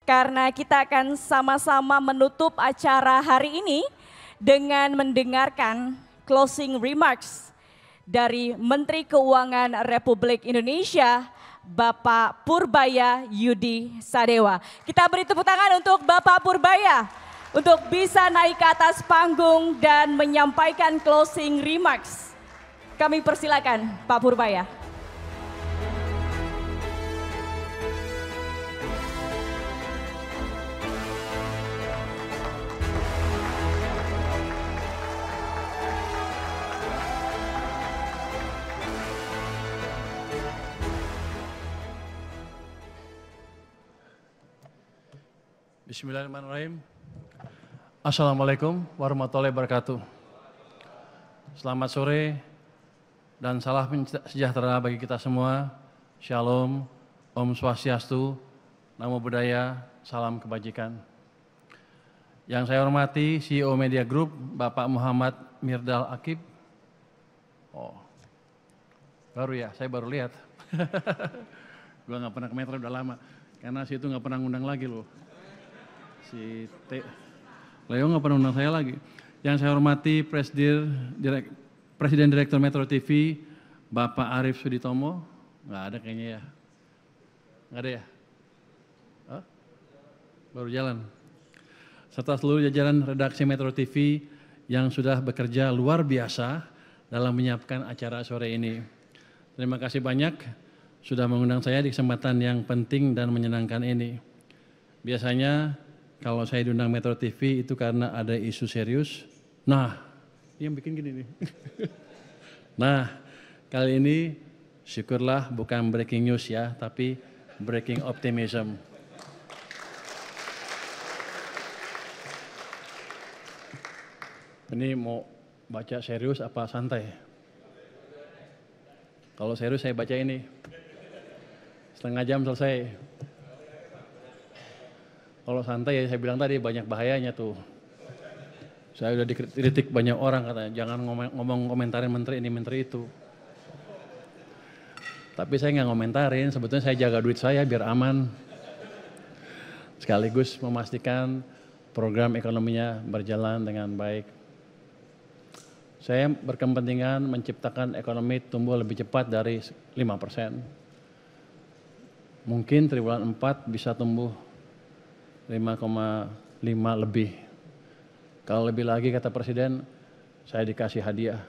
karena kita akan sama-sama menutup acara hari ini dengan mendengarkan closing remarks dari Menteri Keuangan Republik Indonesia, Bapak Purbaya Yudi Sadewa. Kita beri tepuk tangan untuk Bapak Purbaya untuk bisa naik ke atas panggung dan menyampaikan closing remarks. Kami persilakan Pak Purbaya. Bismillahirrahmanirrahim. Assalamualaikum warahmatullahi wabarakatuh. Selamat sore dan salam sejahtera bagi kita semua. Shalom, Om Swastiastu, Namo Buddhaya, salam kebajikan. Yang saya hormati CEO Media Group, Bapak Muhammad Mirdal Akib. Oh, baru ya, saya baru lihat. Gua nggak pernah ke Metro udah lama, karena situ nggak pernah ngundang lagi loh. Si Leo nggak pernah undang saya lagi. Yang saya hormati Presiden Direktur Metro TV, Bapak Arief Suditomo. Nggak ada kayaknya ya. Nggak ada ya? Hah? Baru jalan. Serta seluruh jajaran redaksi Metro TV yang sudah bekerja luar biasa dalam menyiapkan acara sore ini. Terima kasih banyak sudah mengundang saya di kesempatan yang penting dan menyenangkan ini. Biasanya kalau saya diundang Metro TV itu karena ada isu serius. Nah, yang bikin gini nih. Nah, kali ini syukurlah bukan breaking news ya, tapi breaking optimism. Ini mau baca serius apa santai? Kalau serius saya baca ini. Setengah jam selesai. Kalau santai ya saya bilang tadi banyak bahayanya tuh. Saya udah dikritik banyak orang katanya, jangan ngomong komentarin menteri ini menteri itu. Tapi saya nggak ngomentarin, sebetulnya saya jaga duit saya biar aman. Sekaligus memastikan program ekonominya berjalan dengan baik. Saya berkepentingan menciptakan ekonomi tumbuh lebih cepat dari 5%. Mungkin triwulan 4 bisa tumbuh 5,5 lebih. Kalau lebih lagi kata Presiden, saya dikasih hadiah.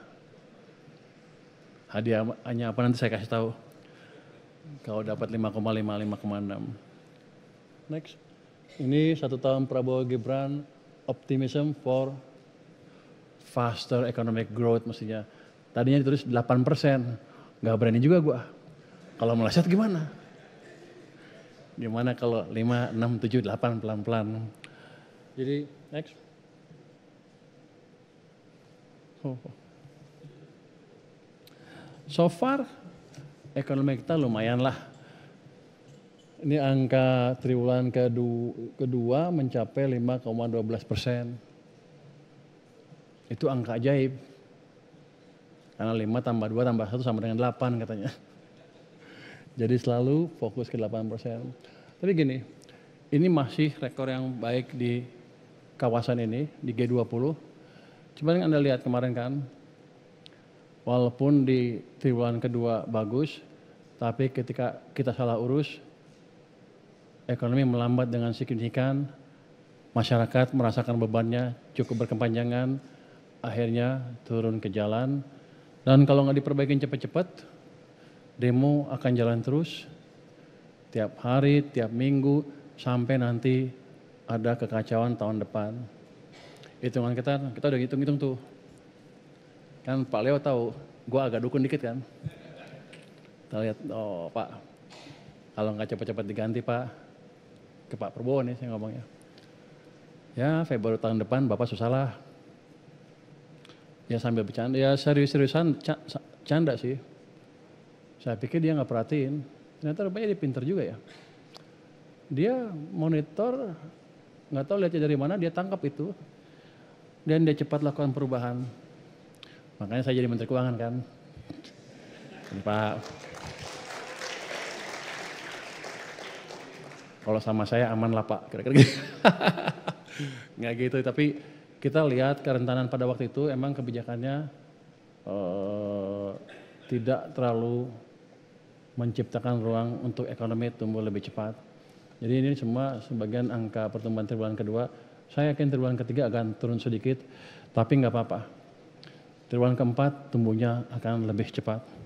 Hadiahnya apa nanti saya kasih tahu. Kalau dapat 5,5, 5,6. Next. Ini 1 tahun Prabowo Gibran, optimism for faster economic growth mestinya. Tadinya ditulis 8%. Nggak berani juga gua. Kalau meleset gimana? Gimana kalau 5, 6, 7, 8 pelan-pelan. Jadi next. So far ekonomi kita lumayan lah. Ini angka triwulan kedua mencapai 5,12%. Itu angka ajaib. Karena 5 tambah 2 tambah 1 sama dengan 8 katanya. Jadi selalu fokus ke 8%. Tapi gini, ini masih rekor yang baik di kawasan ini, di G20. Coba yang Anda lihat kemarin kan, walaupun di triwulan kedua bagus, tapi ketika kita salah urus, ekonomi melambat dengan signifikan, masyarakat merasakan bebannya cukup berkepanjangan, akhirnya turun ke jalan. Dan kalau nggak diperbaikin cepat-cepat, demo akan jalan terus, tiap hari, tiap minggu, sampai nanti ada kekacauan tahun depan. Hitungan kita udah hitung-hitung tuh. Kan Pak Leo tahu, gua agak dukun dikit kan. Kita lihat, oh Pak, kalau nggak cepat-cepat diganti Pak, ke Pak Prabowo nih saya ngomongnya. Ya Februari tahun depan Bapak susah lah. Ya sambil bercanda, ya serius-seriusan canda sih. Saya pikir dia nggak perhatiin, ternyata rupanya dia pinter juga ya. Dia monitor, nggak tahu lihatnya dari mana, dia tangkap itu. Dan dia cepat lakukan perubahan. Makanya saya jadi Menteri Keuangan kan. Pak, Kalau sama saya aman lah Pak, kira-kira gitu. Nggak gitu, tapi kita lihat kerentanan pada waktu itu emang kebijakannya tidak terlalu menciptakan ruang untuk ekonomi tumbuh lebih cepat. Jadi ini semua sebagian angka pertumbuhan triwulan kedua, saya yakin triwulan ketiga akan turun sedikit, tapi nggak apa-apa. Triwulan keempat tumbuhnya akan lebih cepat.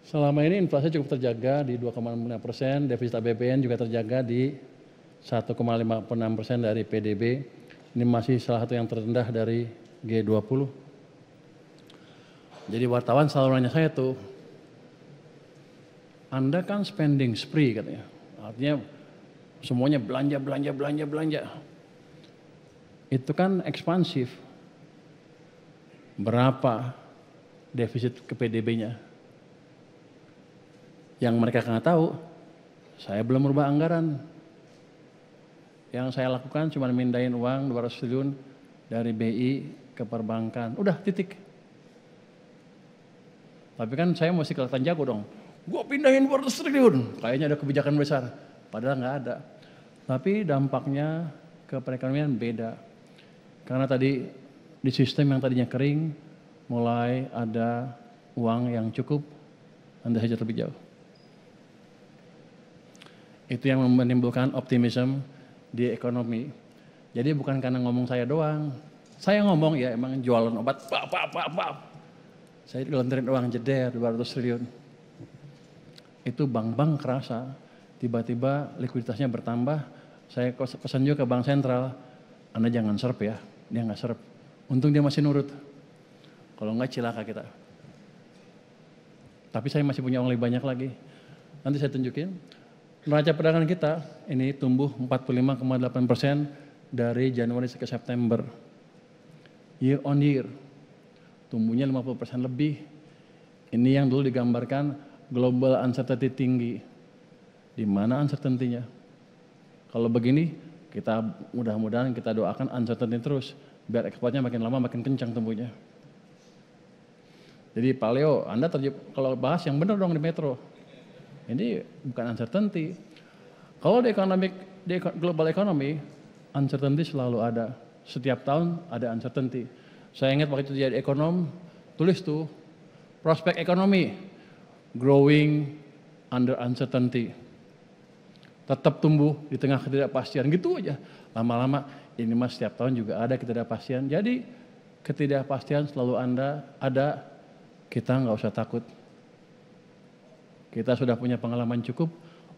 Selama ini inflasi cukup terjaga di 2,5%, defisit APBN juga terjaga di 1,56% dari PDB. Ini masih salah satu yang terendah dari G20. Jadi wartawan selalu nanya saya tuh, Anda kan spending spree katanya. Artinya semuanya belanja. Itu kan ekspansif. Berapa defisit ke PDB-nya? Yang mereka nggak tahu, saya belum merubah anggaran. Yang saya lakukan cuma mindahin uang 200 triliun dari BI ke perbankan. Udah titik. Tapi kan saya mesti kelihatan jago dong. Gua pindahin 200 triliun. Kayaknya ada kebijakan besar. Padahal nggak ada. Tapi dampaknya ke perekonomian beda. Karena tadi di sistem yang tadinya kering, mulai ada uang yang cukup, Anda saja lebih jauh. Itu yang menimbulkan optimisme di ekonomi. Jadi bukan karena ngomong saya doang. Saya ngomong ya emang jualan obat, saya gelontorin uang jeder 200 triliun. Itu bank-bank kerasa, tiba-tiba likuiditasnya bertambah. Saya pesan juga ke Bank Sentral, Anda jangan serp ya, dia nggak serp. Untung dia masih nurut, kalau nggak cilaka kita. Tapi saya masih punya uang lebih banyak lagi. Nanti saya tunjukin. Neraca perdagangan kita ini tumbuh 45,8% dari Januari ke September. Year on year, tumbuhnya 50% lebih. Ini yang dulu digambarkan global uncertainty tinggi. Di mana uncertainty-nya? Kalau begini, kita mudah-mudahan kita doakan uncertainty terus. Biar ekspornya makin lama makin kencang tumbuhnya. Jadi Pak Leo, Anda kalau bahas yang benar dong di Metro. Ini bukan uncertainty. Kalau di global economy, uncertainty selalu ada. Setiap tahun ada uncertainty. Saya ingat waktu itu jadi ekonom, tulis tuh, prospek ekonomi, growing under uncertainty. Tetap tumbuh di tengah ketidakpastian, gitu aja. Lama-lama, ini mas setiap tahun juga ada ketidakpastian. Jadi ketidakpastian selalu ada, kita nggak usah takut. Kita sudah punya pengalaman cukup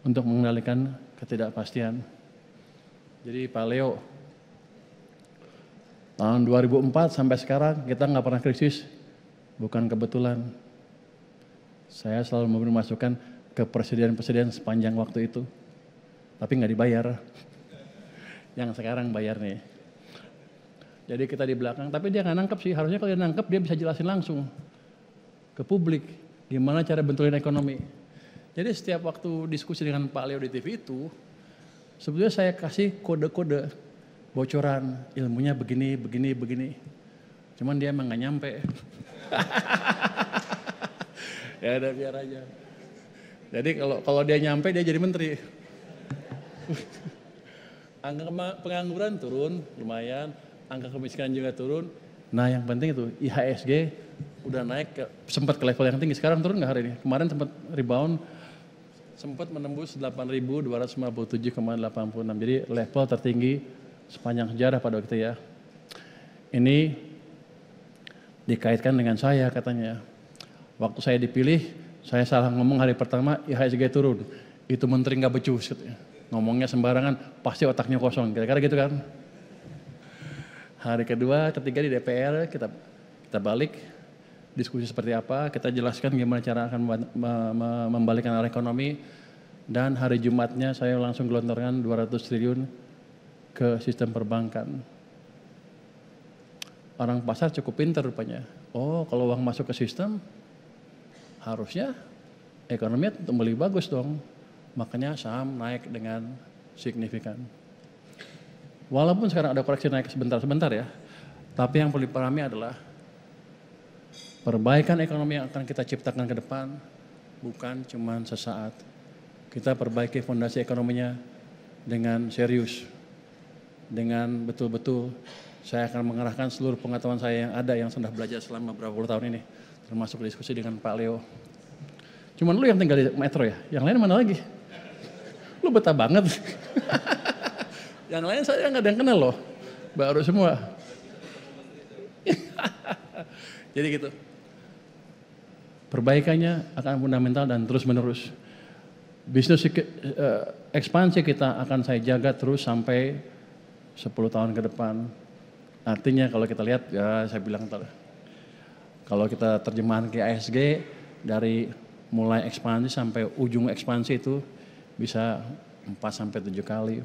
untuk mengendalikan ketidakpastian. Jadi Pak Leo, tahun 2004 sampai sekarang kita nggak pernah krisis, bukan kebetulan. Saya selalu memberi masukan ke presiden-presiden sepanjang waktu itu, tapi nggak dibayar. Yang sekarang bayar nih. Jadi kita di belakang, tapi dia nggak nangkep sih. Harusnya kalau dia nangkep dia bisa jelasin langsung ke publik gimana cara bentulin ekonomi. Jadi setiap waktu diskusi dengan Pak Leo di TV itu, sebetulnya saya kasih kode-kode bocoran, ilmunya begini. Cuman dia emang gak nyampe. Ya udah biar aja. Jadi kalau dia nyampe dia jadi menteri. Angka pengangguran turun lumayan, angka kemiskinan juga turun. Nah yang penting itu IHSG udah naik sempat ke level yang tinggi. Sekarang turun nggak hari ini? Kemarin sempat rebound, sempat menembus 8.257,86. Jadi level tertinggi sepanjang sejarah pada waktu itu ya. Ini dikaitkan dengan saya katanya. Waktu saya dipilih, saya salah ngomong hari pertama IHSG turun. Itu menteri nggak becus katanya. Ngomongnya sembarangan, pasti otaknya kosong. Kira-kira gitu kan. Hari kedua, ketiga di DPR kita balik. Diskusi seperti apa, kita jelaskan gimana cara akan membalikkan arah ekonomi. Dan hari Jumatnya saya langsung gelontorkan 200 triliun ke sistem perbankan. Orang pasar cukup pintar rupanya. Oh kalau uang masuk ke sistem, harusnya ekonomi tumbuh lebih bagus dong. Makanya saham naik dengan signifikan. Walaupun sekarang ada koreksi naik sebentar-sebentar ya. Tapi yang perlu dipahami adalah perbaikan ekonomi yang akan kita ciptakan ke depan bukan cuma sesaat. kita perbaiki fondasi ekonominya dengan serius. Dengan betul-betul saya akan mengerahkan seluruh pengetahuan saya yang ada yang sudah belajar selama beberapa puluh tahun ini. Termasuk diskusi dengan Pak Leo. Cuman lu yang tinggal di metro ya, yang lain mana lagi? Lu betah banget. Yang lain saya nggak ada yang kenal loh, baru semua. Jadi gitu. Perbaikannya akan fundamental dan terus menerus. Bisnis ekspansi kita akan saya jaga terus sampai 10 tahun ke depan. Artinya kalau kita lihat, ya saya bilang kalau kita terjemahan ke ASG dari mulai ekspansi sampai ujung ekspansi itu bisa 4-7 kali.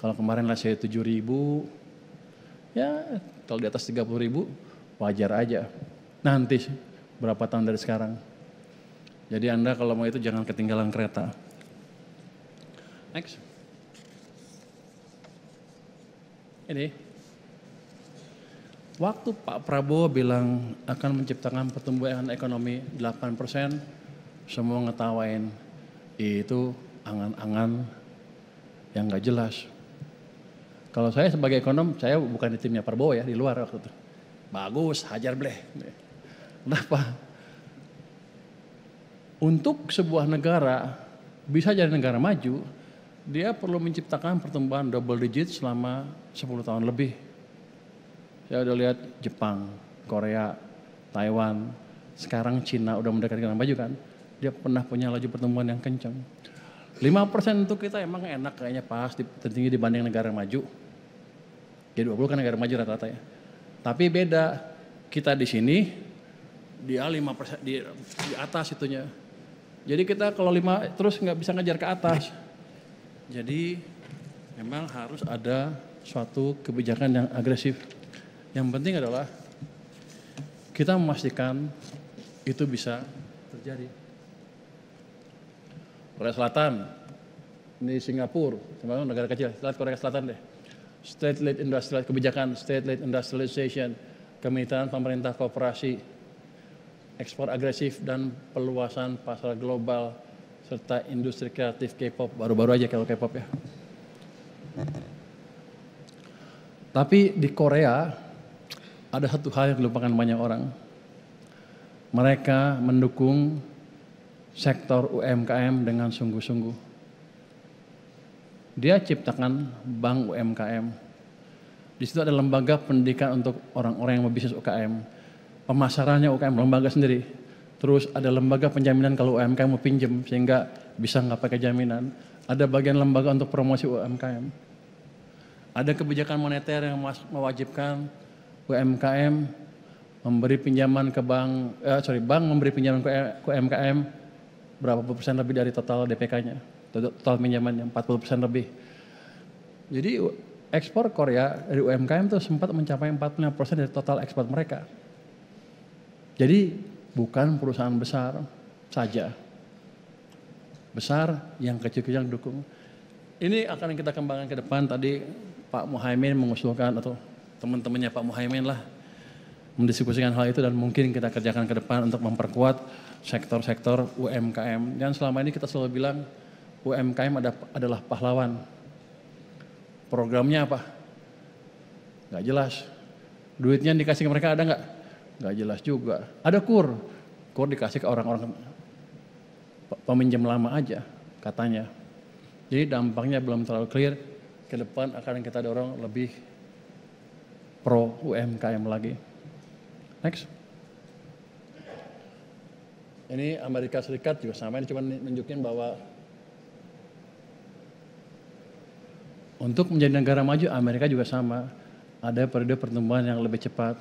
Kalau kemarin lah saya 7.000, ya kalau di atas 30.000 wajar aja. Nanti berapa tahun dari sekarang. Jadi Anda kalau mau itu jangan ketinggalan kereta. Next. Ini. Waktu Pak Prabowo bilang akan menciptakan pertumbuhan ekonomi 8%, semua ngetawain. Itu angan-angan yang gak jelas. Kalau saya sebagai ekonom, saya bukan di timnya Prabowo ya, di luar waktu itu. Bagus, hajar bleh. Kenapa? Untuk sebuah negara bisa jadi negara maju, dia perlu menciptakan pertumbuhan double digit selama 10 tahun lebih. Saya udah lihat Jepang, Korea, Taiwan, sekarang Cina udah mendekati negara maju kan. Dia pernah punya laju pertumbuhan yang kencang. 5% untuk kita emang enak kayaknya pas, tertinggi dibanding negara maju. G20 kan negara maju rata-rata ya. Tapi beda, kita di sini, dia 5% di atas itunya. Jadi kita kalau 5 terus nggak bisa ngejar ke atas. Jadi memang harus ada suatu kebijakan yang agresif. Yang penting adalah kita memastikan itu bisa terjadi. Korea Selatan, ini Singapura, termasuk negara kecil, lihat Korea Selatan deh. State-led industrial, kebijakan state-led industrialization, kemitraan pemerintah kooperasi, ekspor agresif dan peluasan pasar global, serta industri kreatif K-pop, baru-baru aja kalau K-pop ya. Tapi di Korea, ada satu hal yang dilupakan banyak orang. Mereka mendukung sektor UMKM dengan sungguh-sungguh. Dia ciptakan bank UMKM. Di situ ada lembaga pendidikan untuk orang-orang yang berbisnis UKM. Pemasarannya UKM, lembaga sendiri. Terus ada lembaga penjaminan kalau UMKM mau pinjam sehingga bisa nggak pakai jaminan. Ada bagian lembaga untuk promosi UMKM. Ada kebijakan moneter yang mewajibkan UMKM memberi pinjaman ke bank memberi pinjaman ke UMKM berapa persen lebih dari total DPK-nya, total pinjamannya 40% lebih. Jadi ekspor Korea dari UMKM itu sempat mencapai 45% dari total ekspor mereka. Jadi bukan perusahaan besar saja, besar yang kecil-kecil yang dukung. Ini akan kita kembangkan ke depan. Tadi Pak Muhaimin mengusulkan atau teman-temannya Pak Muhaimin lah mendiskusikan hal itu dan mungkin kita kerjakan ke depan untuk memperkuat sektor-sektor UMKM. Dan selama ini kita selalu bilang UMKM adalah pahlawan. Programnya apa? Nggak jelas. Duitnya dikasih ke mereka ada nggak? Nggak jelas juga. Ada KUR dikasih ke orang-orang peminjam lama aja katanya. Jadi dampaknya belum terlalu clear. Ke depan akan kita dorong lebih pro UMKM lagi. Next. Ini Amerika Serikat juga sama, ini cuma nunjukin bahwa untuk menjadi negara maju Amerika juga sama. Ada periode pertumbuhan yang lebih cepat.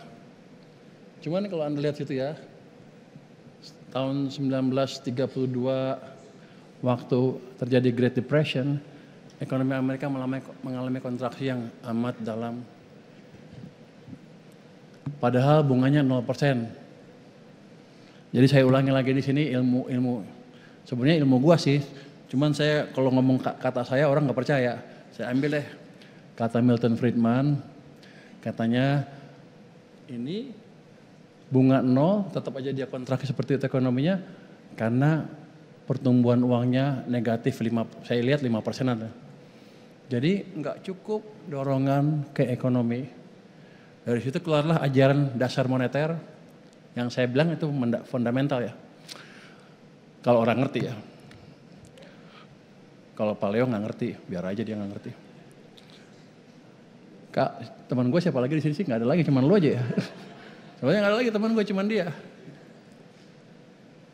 Cuman kalau Anda lihat situ ya, tahun 1932 waktu terjadi Great Depression, ekonomi Amerika mengalami kontraksi yang amat dalam. Padahal bunganya 0%. Jadi saya ulangi lagi di sini ilmu. Sebenarnya ilmu gua sih. Cuman saya kalau ngomong kata saya orang nggak percaya. Saya ambil deh kata Milton Friedman. Katanya ini bunga 0 tetap aja dia kontraksi seperti itu ekonominya karena pertumbuhan uangnya negatif saya lihat 5% ada. Jadi nggak cukup dorongan ke ekonomi. Dari situ keluarlah ajaran dasar moneter yang saya bilang itu fundamental ya. Kalau orang ngerti ya. Kalau Pak Leo nggak ngerti, biar aja dia nggak ngerti. Kak, teman gue siapa lagi di sini sih? Nggak ada lagi, cuman lu aja ya. Sebenarnya nggak ada lagi teman gue, cuman dia.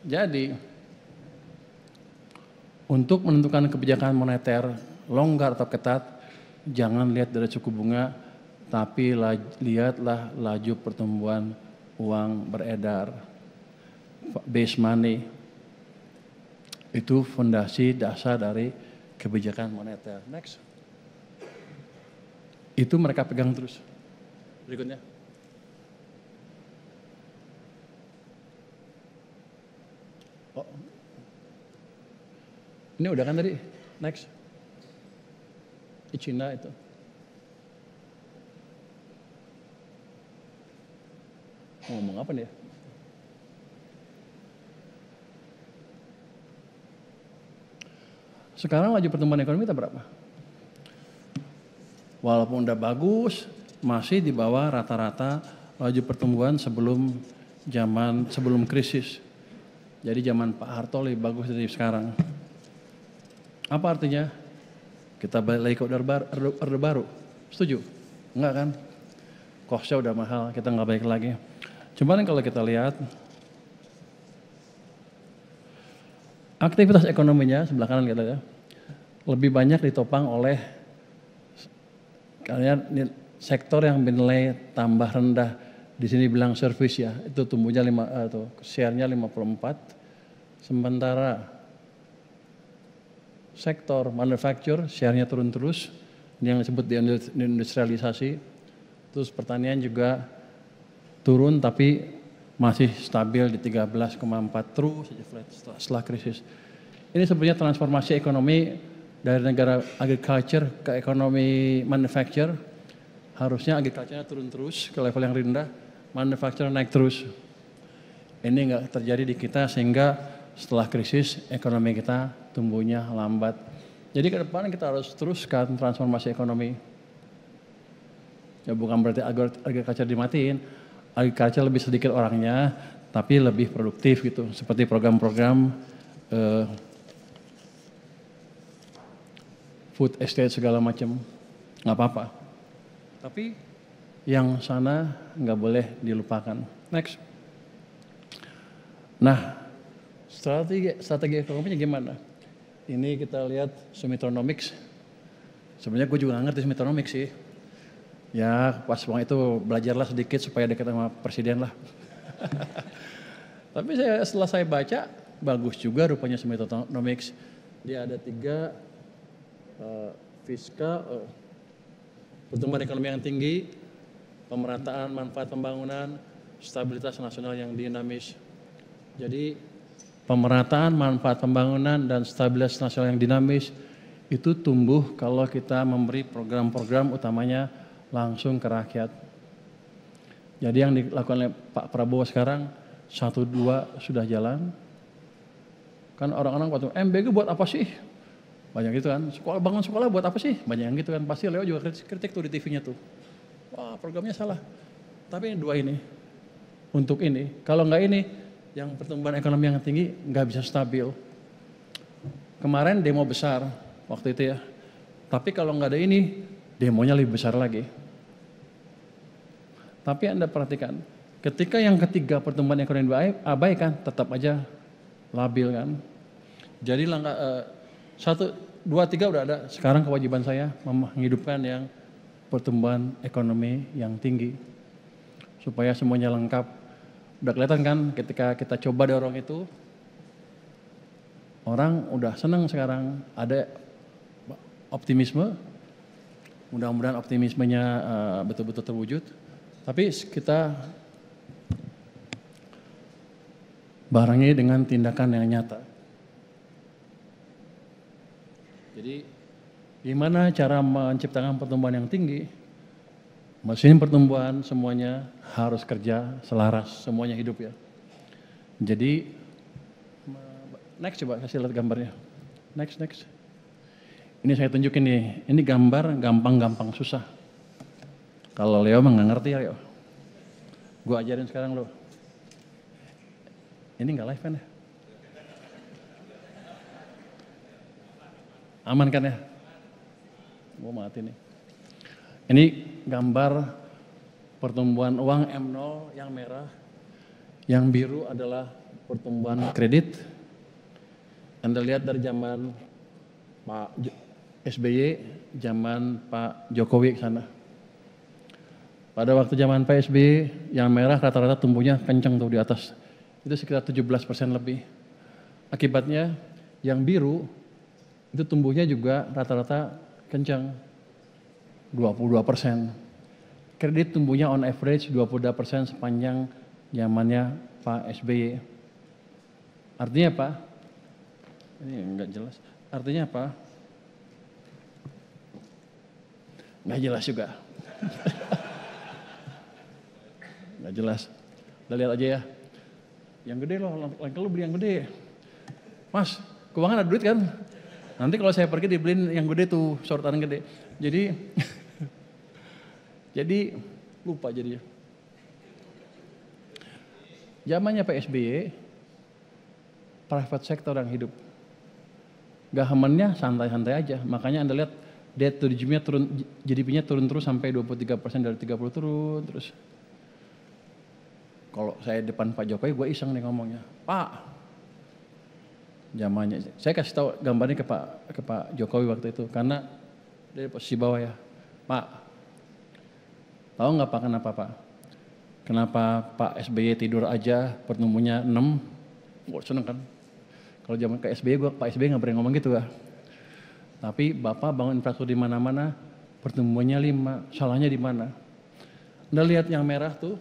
Jadi, untuk menentukan kebijakan moneter longgar atau ketat, jangan lihat dari suku bunga, tapi lihatlah laju pertumbuhan uang beredar, base money. Itu fondasi dasar dari kebijakan moneter. Next. Itu mereka pegang terus. Berikutnya. Oh. Ini udah kan tadi? Next. Di Cina itu. Ngomong apa nih ya? Sekarang laju pertumbuhan ekonomi kita berapa? Walaupun udah bagus, masih di bawah rata-rata laju pertumbuhan sebelum krisis. Jadi zaman Pak Harto lebih bagus dari sekarang. Apa artinya? Kita balik lagi ke orde baru. Setuju? Enggak kan? Kosnya udah mahal, kita nggak balik lagi. Cuman kalau kita lihat aktivitas ekonominya sebelah kanan kita ya, lebih banyak ditopang oleh kalian sektor yang bernilai tambah rendah. Di sini bilang service ya, itu tumbuhnya share-nya 54. Sementara sektor manufacture share-nya turun terus, ini yang disebut deindustrialisasi. Terus pertanian juga turun tapi masih stabil di 13,4 terus setelah krisis. Ini sebenarnya transformasi ekonomi dari negara agriculture ke ekonomi manufacture. Harusnya agriculture turun terus ke level yang rendah, manufacture naik terus. Ini nggak terjadi di kita sehingga setelah krisis ekonomi kita tumbuhnya lambat. Jadi ke depan kita harus teruskan transformasi ekonomi. Ya bukan berarti agriculture dimatiin, agriculture lebih sedikit orangnya, tapi lebih produktif gitu. Seperti program-program food estate segala macam, nggak apa-apa. Tapi yang sana nggak boleh dilupakan. Next. Nah, strategi ekonominya gimana? Ini kita lihat Sumitonomics. Sebenarnya gue juga nggak ngerti Sumitonomics sih. Ya pas waktu itu belajarlah sedikit supaya dekat sama presiden lah. Tapi setelah saya baca, bagus juga rupanya Sumitonomics. Dia ada 3 fiskal, pertumbuhan ekonomi yang tinggi, pemerataan manfaat pembangunan, stabilitas nasional yang dinamis. Jadi pemerataan manfaat pembangunan dan stabilitas nasional yang dinamis itu tumbuh kalau kita memberi program-program utamanya langsung ke rakyat. Jadi yang dilakukan oleh Pak Prabowo sekarang 1-2 sudah jalan. Kan orang-orang waktu MBG buat apa sih? Banyak gitu kan. Bangun sekolah buat apa sih? Banyak yang gitu kan. Pasti Leo juga kritik tuh di TV-nya tuh. Wah programnya salah. Tapi 2 ini. Untuk ini. Kalau nggak ini, yang pertumbuhan ekonomi yang tinggi nggak bisa stabil. Kemarin demo besar waktu itu ya. Tapi kalau nggak ada ini, demonya lebih besar lagi. Tapi Anda perhatikan, ketika yang ketiga pertumbuhan ekonomi abaikan, tetap aja labil kan. Jadi langkah 1, 2, 3 udah ada. Sekarang kewajiban saya menghidupkan yang pertumbuhan ekonomi yang tinggi. Supaya semuanya lengkap. Udah kelihatan kan ketika kita coba dorong itu, orang udah senang sekarang, ada optimisme. Mudah-mudahan optimismenya betul-betul terwujud. Tapi kita barengi dengan tindakan yang nyata. Jadi gimana cara menciptakan pertumbuhan yang tinggi? Mesin pertumbuhan semuanya harus kerja selaras, semuanya hidup ya. Jadi Next coba kasih lihat gambarnya. Next. Ini saya tunjukin nih, ini gambar gampang-gampang susah. Kalau Leo mah nggak ngerti ya Leo. Gue ajarin sekarang lo. Ini nggak live kan ya? Aman kan ya? Gue mati nih. Ini gambar pertumbuhan uang M0 yang merah. Yang biru adalah pertumbuhan kredit. Anda lihat dari zaman Pak SBY, zaman Pak Jokowi ke sana. Pada waktu zaman Pak SBY, yang merah rata-rata tumbuhnya kencang tuh di atas. Itu sekitar 17% lebih. Akibatnya yang biru itu tumbuhnya juga rata-rata kencang, 22%. Kredit tumbuhnya on average 22% sepanjang zamannya Pak SBY. Artinya apa? Ini enggak jelas. Artinya apa? Enggak jelas juga. Enggak jelas. Udah lihat aja ya. Yang gede loh, lain lu beli yang gede. Mas, keuangan ada duit kan? Nanti kalau saya pergi dibeliin yang gede tuh, sorotan gede. Jadi lupa jadinya. Zamannya Pak SBY, private sector yang hidup. Gahamannya santai-santai aja. Makanya Anda lihat debt to GDP-nya turun, GDP-nya turun terus sampai 23% dari 30 turun terus. Kalau saya depan Pak Jokowi, gue iseng nih ngomongnya, Pak, zamannya, saya kasih tahu gambarnya ke Pak Jokowi waktu itu, karena dari posisi bawah ya, Pak, tahu nggak Pak kenapa Pak? Kenapa Pak SBY tidur aja pertumbuhannya 6? Gue seneng kan? Kalau zaman ke SBY, Pak SBY nggak berani ngomong gitu ya. Tapi Bapak bangun infrastruktur di mana-mana, pertumbuhannya 5, salahnya di mana? Anda lihat yang merah tuh,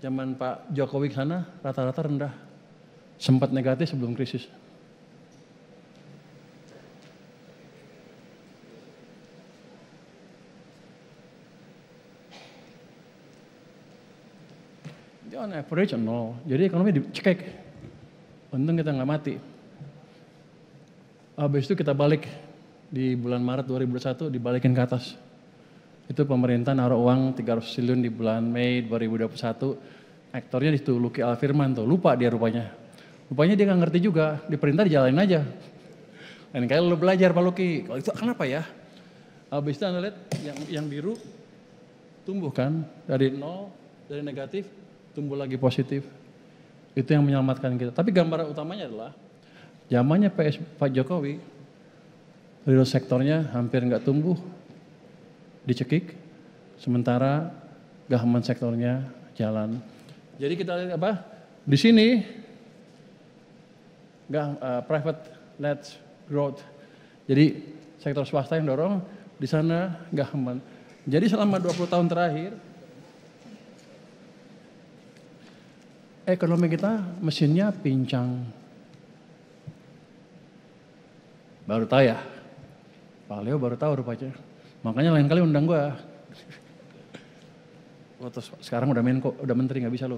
zaman Pak Jokowi ke sana rata-rata rendah. Sempat negatif sebelum krisis. Dia on average 0. Jadi ekonomi dicekek. Untung kita nggak mati. Habis itu kita balik di bulan Maret 2021 dibalikin ke atas. Itu pemerintah naruh uang 300 triliun di bulan Mei 2021. Aktornya itu Luki Alfirman tuh, lupa dia rupanya. Rupanya dia nggak ngerti juga, di perintah dijalanin aja. Dan kalau lu belajar Pak Luki, kalau itu kenapa ya? Habis itu Anda lihat yang biru tumbuh kan, dari 0, dari negatif, tumbuh lagi positif. Itu yang menyelamatkan kita. Tapi gambaran utamanya adalah, zamannya Pak Jokowi, real sektornya hampir nggak tumbuh, dicekik, sementara government sektornya jalan. Jadi kita lihat apa? Di sini private led growth. Jadi sektor swasta yang dorong, di sana government. Jadi selama 20 tahun terakhir ekonomi kita mesinnya pincang. Baru tahu ya? Pak Leo baru tahu rupanya. Makanya lain kali undang gua. Oh, terus sekarang udah Menko, udah menteri nggak bisa lo.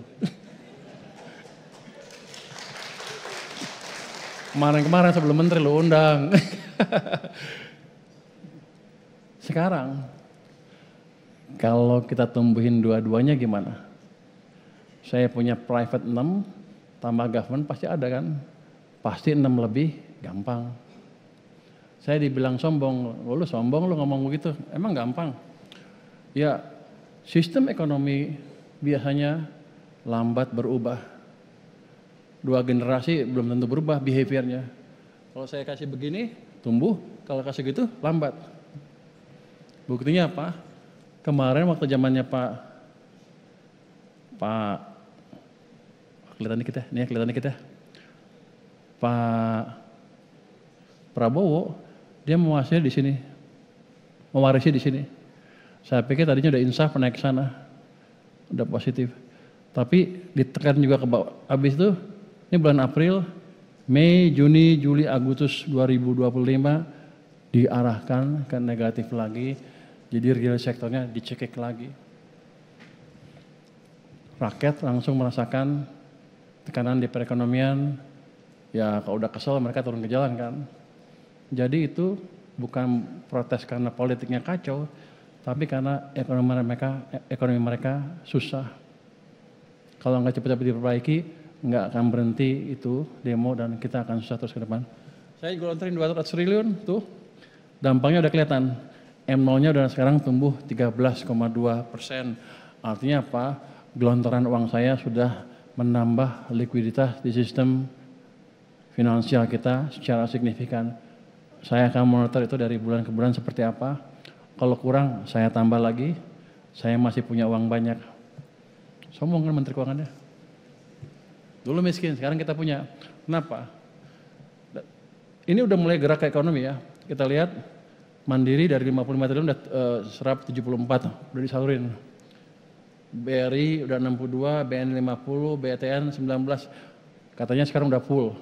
Kemarin sebelum menteri lo undang. Sekarang kalau kita tumbuhin dua-duanya gimana? Saya punya private 6 tambah government pasti ada kan? Pasti 6 lebih gampang. Saya dibilang sombong, lu sombong lu ngomong begitu, emang gampang? Ya, sistem ekonomi biasanya lambat berubah. 2 generasi belum tentu berubah behaviornya. Kalau saya kasih begini, tumbuh, kalau kasih gitu, lambat. Buktinya apa? Kemarin waktu zamannya Pak kelihatan dikit ya, nih kelihatan dikit ya. Pak Prabowo, dia mewarisi di sini. Mewarisi di sini. Saya pikir tadinya udah insaf naik ke sana. Udah positif. Tapi ditekan juga ke bawah. Habis itu, ini bulan April, Mei, Juni, Juli, Agustus 2025 diarahkan ke negatif lagi. Jadi real sektornya dicekik lagi. Rakyat langsung merasakan tekanan di perekonomian Ya kalau udah kesel mereka turun ke jalan kan. Jadi itu bukan protes karena politiknya kacau, tapi karena ekonomi mereka susah. Kalau nggak cepat-cepat diperbaiki, nggak akan berhenti itu demo dan kita akan susah terus ke depan. Saya gelontorin 200 triliun tuh, dampaknya udah kelihatan. M0-nya udah sekarang tumbuh 13,2%. Artinya apa? Gelontoran uang saya sudah menambah likuiditas di sistem finansial kita secara signifikan. Saya akan monitor itu dari bulan ke bulan seperti apa. Kalau kurang, saya tambah lagi. Saya masih punya uang banyak. Sombong kan Menteri Keuangannya? Dulu miskin, sekarang kita punya. Kenapa? Ini udah mulai gerak ke ekonomi ya. Kita lihat Mandiri dari 55 triliun udah serap 74, udah disalurin. BRI udah 62, BN 50, BTN 19. Katanya sekarang udah full.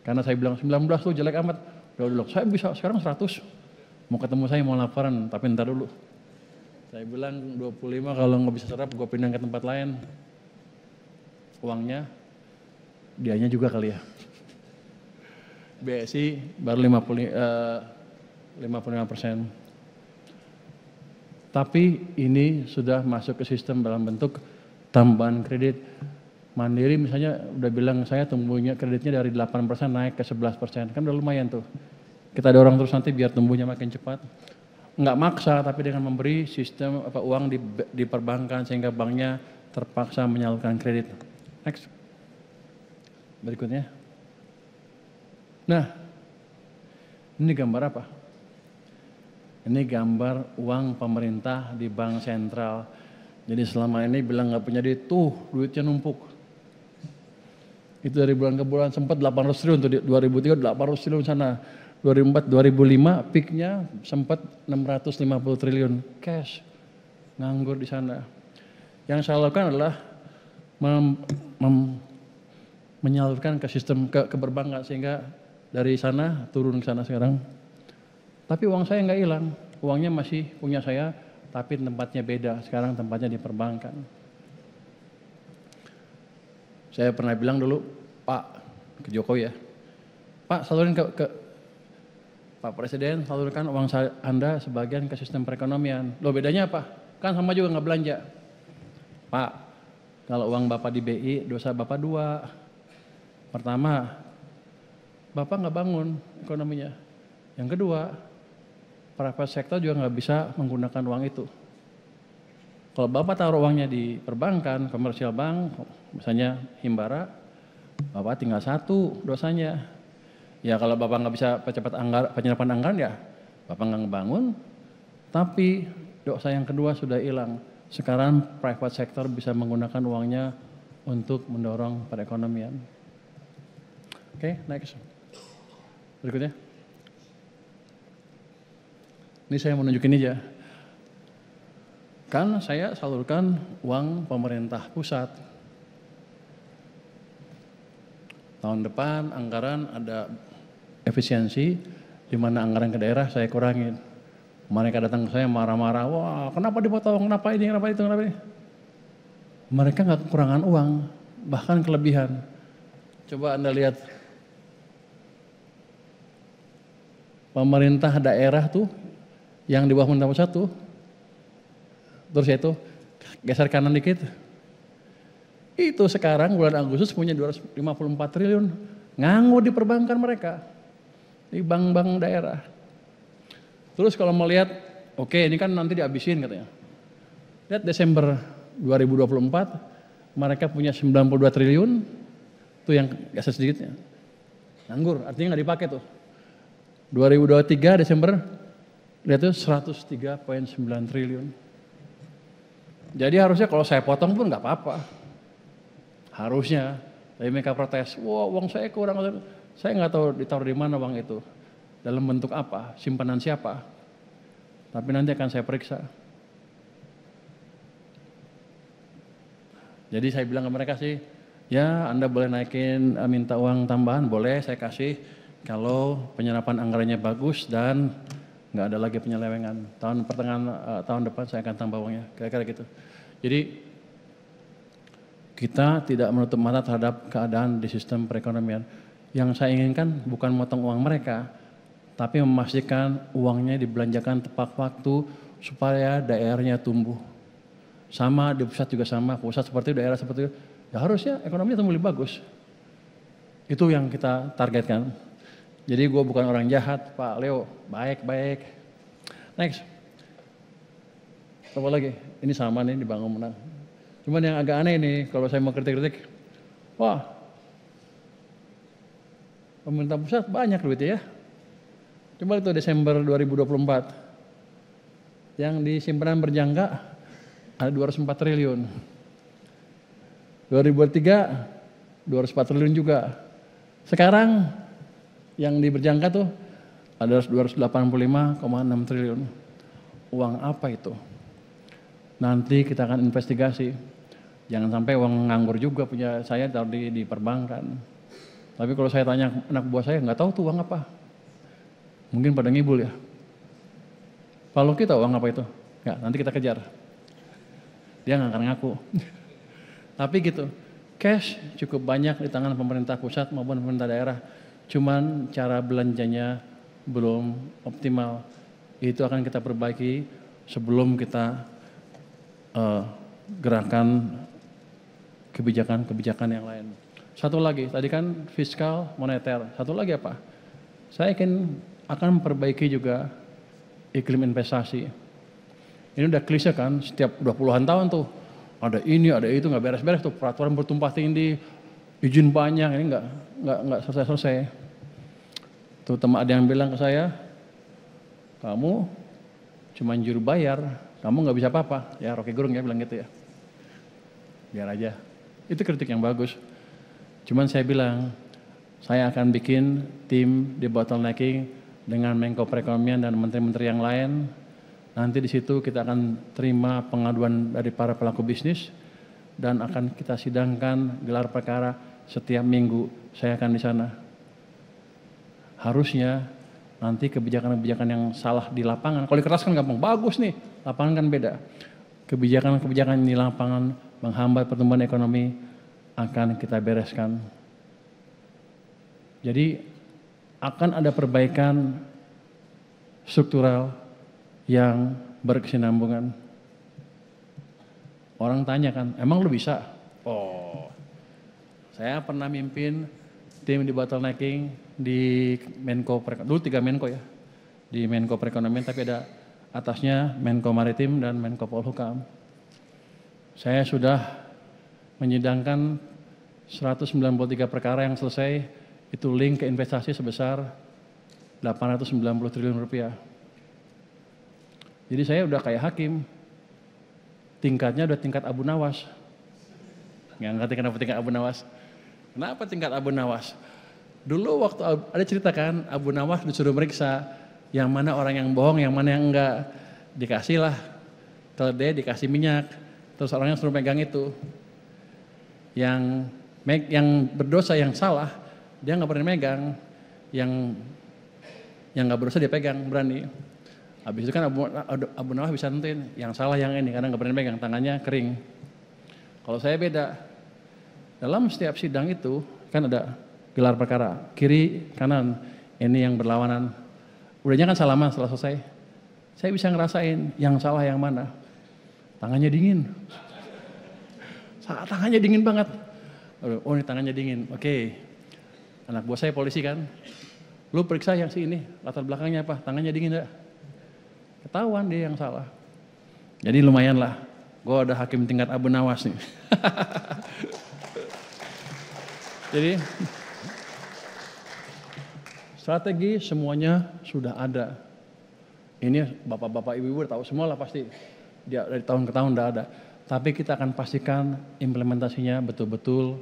Karena saya bilang 19 tuh jelek amat. Udah, saya bisa sekarang 100. Mau ketemu saya mau laporan, tapi ntar dulu. Saya bilang 25 kalau nggak bisa serap, gue pindah ke tempat lain. Uangnya, dianya juga kali ya. BSI baru 55%. Tapi ini sudah masuk ke sistem dalam bentuk tambahan kredit. Mandiri misalnya udah bilang saya tumbuhnya kreditnya dari 8% naik ke 11%. Kan udah lumayan tuh. Kita dorong terus nanti biar tumbuhnya makin cepat. Nggak maksa tapi dengan memberi sistem uang di perbankan sehingga banknya terpaksa menyalurkan kredit. Next. Berikutnya. Nah, ini gambar apa? Ini gambar uang pemerintah di bank sentral. Jadi selama ini bilang nggak punya duit, tuh duitnya numpuk. Itu dari bulan ke bulan sempat 800 triliun tuh 2003 800 triliun sana. 2004 2005 peaknya sempat 650 triliun cash nganggur di sana. Yang saya lakukan adalah menyalurkan ke sistem ke perbankan sehingga dari sana turun ke sana sekarang. Tapi uang saya nggak hilang, uangnya masih punya saya, tapi tempatnya beda. Sekarang tempatnya di perbankan. Saya pernah bilang dulu, Pak, ke Jokowi ya, Pak salurin ke Pak Presiden, salurkan uang Anda sebagian ke sistem perekonomian. Loh bedanya apa? Kan sama juga nggak belanja. Pak, kalau uang Bapak di BI, dosa Bapak dua. Pertama, Bapak nggak bangun ekonominya. Yang kedua, private sector juga nggak bisa menggunakan uang itu. Kalau Bapak taruh uangnya di perbankan, komersial bank, misalnya Himbara, Bapak tinggal satu dosanya. Ya kalau Bapak nggak bisa percepat penyerapan anggaran ya, Bapak nggak ngebangun. Tapi dosa yang kedua sudah hilang. Sekarang private sector bisa menggunakan uangnya untuk mendorong perekonomian. Oke, next. Berikutnya. Ini saya mau nunjukin aja. Kan saya salurkan uang pemerintah pusat. Tahun depan anggaran ada efisiensi, di mana anggaran ke daerah saya kurangin. Mereka datang ke saya marah-marah, wah kenapa dipotong, kenapa ini, kenapa itu, kenapa ini. Mereka nggak kekurangan uang, bahkan kelebihan. Coba Anda lihat. Pemerintah daerah tuh, yang di bawah pemerintah pusat tuh, terus itu geser kanan dikit. Itu sekarang bulan Agustus punya 254 triliun. Nganggur di perbankan mereka. Di bank-bank daerah. Terus kalau mau lihat, oke ini kan nanti dihabisin katanya. Lihat Desember 2024, mereka punya 92 triliun. Itu yang geser sedikitnya. Nganggur, artinya nggak dipakai tuh. 2023 Desember, lihat tuh 103,9 triliun. Jadi harusnya kalau saya potong pun nggak apa-apa. Harusnya, tapi mereka protes, wah uang saya kurang. Saya nggak tahu ditaruh di mana uang itu. Dalam bentuk apa, simpanan siapa. Tapi nanti akan saya periksa. Jadi saya bilang ke mereka sih, ya Anda boleh naikin, minta uang tambahan, boleh saya kasih. Kalau penyerapan anggarannya bagus dan nggak ada lagi penyelewengan. Pertengahan tahun depan saya akan tambah uangnya, kira-kira gitu. Jadi kita tidak menutup mata terhadap keadaan di sistem perekonomian. Yang saya inginkan bukan motong uang mereka, tapi memastikan uangnya dibelanjakan tepat waktu supaya daerahnya tumbuh. Sama di pusat juga sama, pusat seperti daerah seperti itu, ya harusnya ekonominya tumbuh lebih bagus. Itu yang kita targetkan. Jadi gue bukan orang jahat, Pak Leo, baik-baik. Next. Apa lagi? Ini sama nih dibangun menang. Cuman yang agak aneh nih, kalau saya mau kritik-kritik, wah, pemerintah pusat banyak duitnya ya. Coba itu Desember 2024, yang di simpanan berjangka ada 204 triliun. 2023, 204 triliun juga. Sekarang yang di berjangka tuh ada 285,6 triliun. Uang apa itu? Nanti kita akan investigasi. Jangan sampai uang nganggur juga punya saya di perbankan. Tapi kalau saya tanya anak buah saya, nggak tahu tuh uang apa. Mungkin pada ngibul ya. Kalau kita uang apa itu? Nggak, nanti kita kejar. Dia nggak akan ngaku. Tapi gitu, cash cukup banyak di tangan pemerintah pusat maupun pemerintah daerah. Cuman cara belanjanya belum optimal. Itu akan kita perbaiki sebelum kita gerakan kebijakan-kebijakan yang lain. Satu lagi, tadi kan fiskal moneter. Satu lagi apa? Saya akan memperbaiki juga iklim investasi. Ini udah klise kan, setiap 20-an tahun tuh ada ini, ada itu, nggak beres-beres tuh, peraturan bertumpah tindih, izin banyak, ini nggak selesai-selesai. Tuh teman ada yang bilang ke saya, kamu cuma juru bayar, kamu nggak bisa apa-apa. Ya Rocky Gerung ya bilang gitu ya. Biar aja. Itu kritik yang bagus. Cuman saya bilang, saya akan bikin tim di bottlenecking dengan Menko Perekonomian dan menteri-menteri yang lain. Nanti di situ kita akan terima pengaduan dari para pelaku bisnis dan akan kita sidangkan gelar perkara setiap minggu. Saya akan di sana. Harusnya nanti kebijakan-kebijakan yang salah di lapangan, kalau di kertas kan gampang, bagus nih, lapangan kan beda. Kebijakan-kebijakan di lapangan menghambat pertumbuhan ekonomi akan kita bereskan. Jadi akan ada perbaikan struktural yang berkesinambungan. Orang tanya kan, emang lu bisa? Oh, saya pernah mimpin tim di bottlenecking di Menko Perekonomian, dulu 3 Menko ya, di Menko Perekonomian, tapi ada atasnya Menko Maritim dan Menko Polhukam. Saya sudah menyidangkan 193 perkara yang selesai, itu link ke investasi sebesar 890 triliun rupiah. Jadi saya udah kayak hakim, tingkatnya udah tingkat Abu Nawas. Nggak ngerti kenapa tingkat Abu Nawas. Kenapa tingkat Abu Nawas? Dulu waktu ada cerita kan, Abu Nawas disuruh meriksa yang mana orang yang bohong, yang mana yang enggak. Dikasih lah keledai, dikasih minyak, terus orangnya suruh pegang itu. Yang berdosa, yang salah, dia nggak berani megang. Yang nggak berdosa dia pegang, berani. Habis itu kan Abu Nawas bisa nentuin yang salah yang ini, karena nggak berani megang, tangannya kering. Kalau saya beda. Dalam setiap sidang itu kan ada gelar perkara, kiri, kanan, ini yang berlawanan. Udahnya kan salaman setelah selesai. Saya bisa ngerasain yang salah yang mana. Tangannya dingin. Tangannya dingin banget. Oh ini tangannya dingin, oke. Anak buah saya polisi kan. Lu periksa yang si ini, latar belakangnya apa, tangannya dingin enggak? Ketahuan dia yang salah. Jadi lumayan lah, gue ada hakim tingkat Abu Nawas nih. Jadi strategi semuanya sudah ada. Ini bapak-bapak ibu-ibu tahu semua lah pasti. Dia dari tahun ke tahun udah ada. Tapi kita akan pastikan implementasinya betul-betul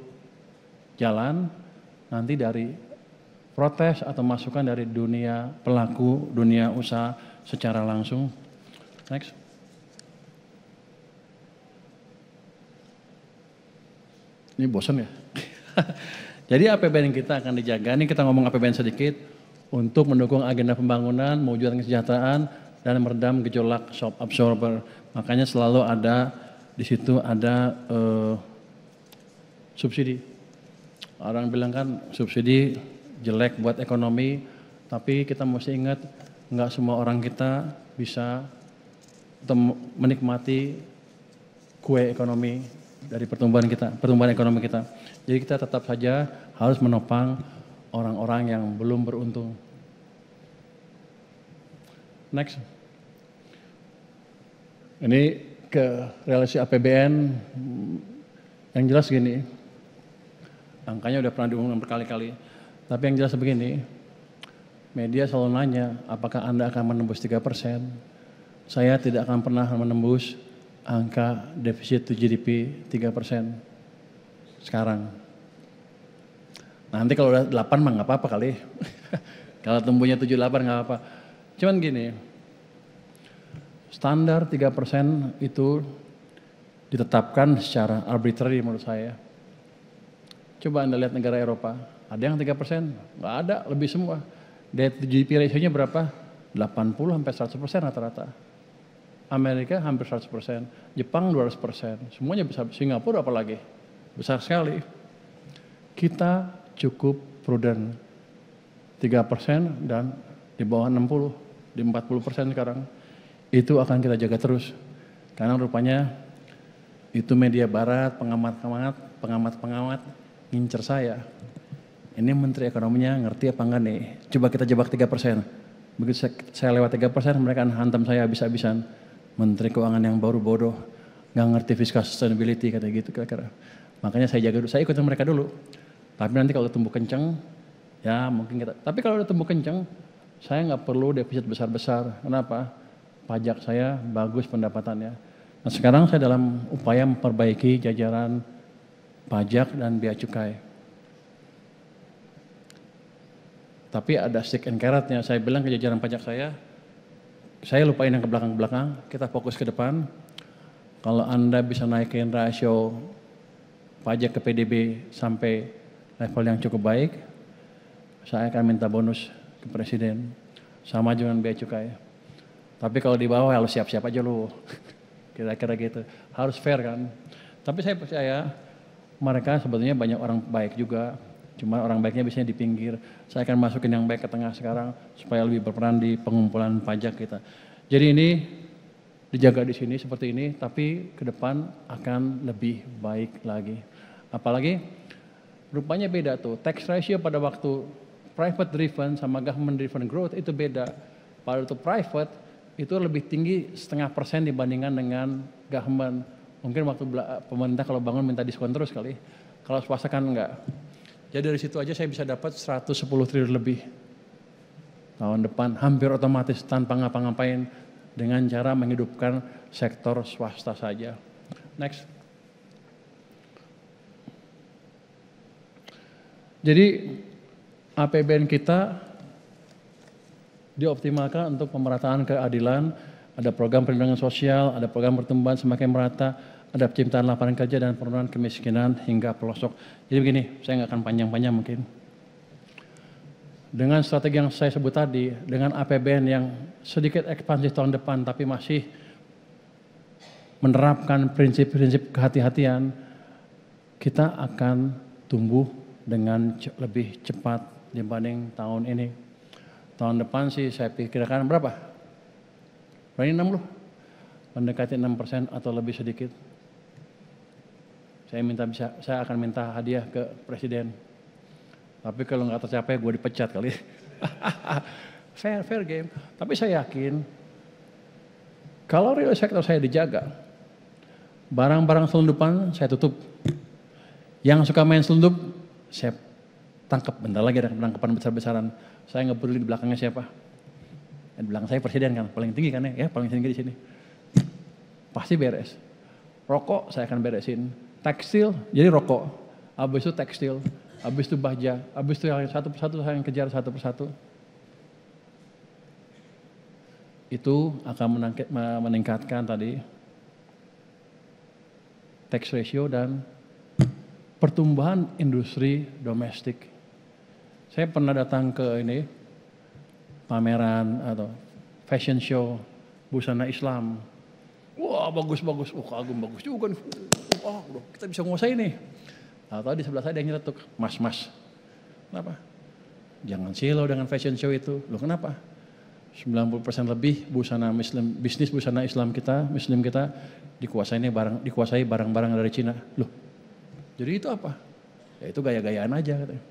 jalan. Nanti dari protes atau masukan dari dunia pelaku, dunia usaha secara langsung. Next. Ini bosan ya? Jadi APBN kita akan dijaga, ini kita ngomong APBN sedikit, untuk mendukung agenda pembangunan, mewujudkan kesejahteraan, dan meredam gejolak shock absorber. Makanya selalu ada, di situ ada subsidi. Orang bilang kan subsidi jelek buat ekonomi, tapi kita mesti ingat nggak semua orang kita bisa menikmati kue ekonomi dari pertumbuhan ekonomi kita. Jadi kita tetap saja harus menopang orang-orang yang belum beruntung. Next. Ini ke relasi APBN yang jelas gini. Angkanya udah pernah diumumkan berkali-kali. Tapi yang jelas begini, media selalu nanya apakah Anda akan menembus 3%. Saya tidak akan pernah menembus angka defisit to GDP 3% sekarang. Nanti kalau udah 8 mah nggak apa-apa kali. Kalau tumbuhnya 7-8 nggak apa-apa. Cuman gini, standar 3% itu ditetapkan secara arbitrary menurut saya. Coba Anda lihat negara Eropa, ada yang 3%, nggak ada, lebih semua. Debt to GDP ratio-nya berapa? 80-100% rata-rata. Amerika hampir 100%, Jepang 200%, semuanya besar. Singapura apalagi, besar sekali. Kita cukup prudent, 3% dan di bawah 60, di 40% sekarang. Itu akan kita jaga terus. Karena rupanya itu media barat, pengamat-pengamat ngincer saya. Ini Menteri Ekonominya ngerti apa enggak nih? Coba kita jebak 3%. Begitu saya lewat 3%, mereka akan hantam saya habis-habisan. Menteri Keuangan yang baru bodoh, nggak ngerti fiscal sustainability katanya gitu kira-kira. Makanya saya jaga dulu, saya ikutin mereka dulu. Tapi nanti kalau tumbuh kenceng, ya mungkin kita. Tapi kalau udah tumbuh kenceng, saya nggak perlu defisit besar-besar. Kenapa? Pajak saya bagus pendapatannya. Nah sekarang saya dalam upaya memperbaiki jajaran pajak dan bea cukai. Tapi ada stick and carrotnya. Saya bilang ke jajaran pajak saya lupain yang ke belakang-belakang, kita fokus ke depan. Kalau Anda bisa naikin rasio pajak ke PDB sampai level yang cukup baik, saya akan minta bonus ke Presiden. Sama dengan bea cukai. Tapi kalau di bawah harus siap-siap aja lu. Kira-kira gitu. Harus fair kan. Tapi saya percaya mereka sebetulnya banyak orang baik juga. Cuma orang baiknya biasanya di pinggir. Saya akan masukin yang baik ke tengah sekarang supaya lebih berperan di pengumpulan pajak kita. Jadi ini dijaga di sini seperti ini, tapi ke depan akan lebih baik lagi. Apalagi rupanya beda tuh. Tax ratio pada waktu private driven sama government driven growth itu beda. Pada waktu private itu lebih tinggi 0,5% dibandingkan dengan government. Mungkin waktu pemerintah kalau bangun minta diskon terus kali. Kalau swasta kan enggak. Jadi dari situ aja saya bisa dapat 110 triliun lebih tahun depan, hampir otomatis tanpa ngapa-ngapain dengan cara menghidupkan sektor swasta saja. Next. Jadi APBN kita dioptimalkan untuk pemerataan keadilan, ada program perlindungan sosial, ada program pertumbuhan semakin merata, ada penciptaan lapangan kerja dan penurunan kemiskinan hingga pelosok. Jadi begini, saya nggak akan panjang-panjang mungkin. Dengan strategi yang saya sebut tadi, dengan APBN yang sedikit ekspansif tahun depan tapi masih menerapkan prinsip-prinsip kehati-hatian, kita akan tumbuh dengan lebih cepat dibanding tahun ini. Tahun depan sih saya pikirkan berapa? Berani 6 loh, mendekati 6% atau lebih sedikit. Saya akan minta hadiah ke Presiden. Tapi kalau nggak tercapai gue dipecat kali. fair game. Tapi saya yakin kalau real sector saya dijaga, barang-barang selundupan saya tutup. Yang suka main selundup saya tangkap. Bentar lagi ada penangkapan besar-besaran. Saya nggak peduli di belakangnya siapa. Di belakang saya Presiden kan, paling tinggi kan ya, paling tinggi di sini. Pasti beres. Rokok saya akan beresin. Tekstil, jadi rokok. Habis itu tekstil, habis itu baja, habis itu yang satu persatu saya yang kejar satu persatu. Itu akan meningkatkan tadi tax ratio dan pertumbuhan industri domestik. Saya pernah datang ke ini pameran atau fashion show busana Islam. Wah bagus-bagus, kagum bagus juga nih. Wah kita bisa nguasain nih. Tahu di sebelah saya ada yang nyeletuk, mas. Kenapa? Jangan silau dengan fashion show itu. Loh kenapa? 90% lebih busana Muslim, bisnis busana Islam kita, Muslim kita dikuasai barang-barang dari Cina. Loh, jadi itu apa? Ya itu gaya-gayaan aja katanya.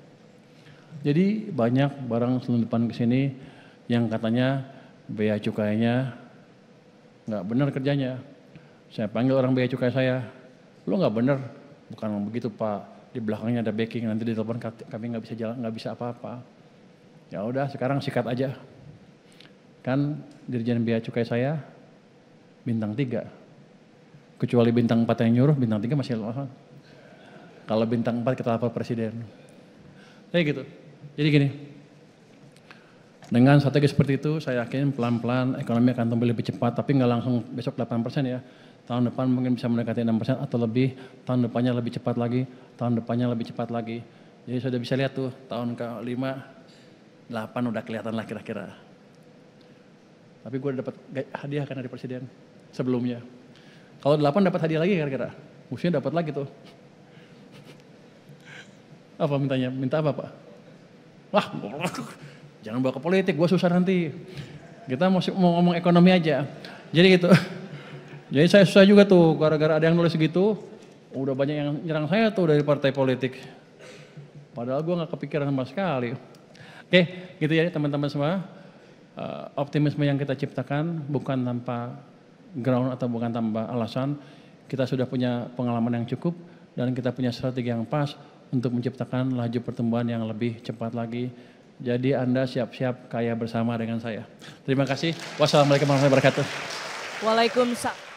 Jadi banyak barang selundupan ke sini yang katanya bea cukainya nggak benar kerjanya. Saya panggil orang bea cukai saya, lo nggak benar, bukan begitu Pak. Di belakangnya ada backing, nanti di telepon kami nggak bisa jalan, nggak bisa apa-apa. Ya udah, sekarang sikat aja. Kan Dirjen Bea Cukai saya bintang 3. Kecuali bintang 4 yang nyuruh, bintang 3 masih loh. Kalau bintang 4 kita lapor presiden. Kayak gitu. Jadi gini, dengan strategi seperti itu saya yakin pelan-pelan ekonomi akan tumbuh lebih cepat, tapi nggak langsung besok 8% ya. Tahun depan mungkin bisa mendekati 6% atau lebih, tahun depannya lebih cepat lagi, tahun depannya lebih cepat lagi. Jadi sudah bisa lihat tuh tahun ke-5, 8 udah kelihatan lah kira-kira. Tapi gue dapat hadiah kan dari presiden sebelumnya. Kalau 8 dapat hadiah lagi kira-kira, mestinya dapat lagi tuh. Apa mintanya? Minta apa Pak? Wah, jangan bawa ke politik, gue susah nanti. Kita mau ngomong ekonomi aja. Jadi gitu. Jadi saya susah juga tuh, gara-gara ada yang nulis gitu, udah banyak yang nyerang saya tuh dari partai politik. Padahal gue gak kepikiran sama sekali. Oke, gitu ya teman-teman semua. Optimisme yang kita ciptakan bukan tanpa ground atau bukan tanpa alasan. Kita sudah punya pengalaman yang cukup dan kita punya strategi yang pas untuk menciptakan laju pertumbuhan yang lebih cepat lagi. Jadi Anda siap-siap kaya bersama dengan saya. Terima kasih. Wassalamualaikum warahmatullahi wabarakatuh. Waalaikumsalam.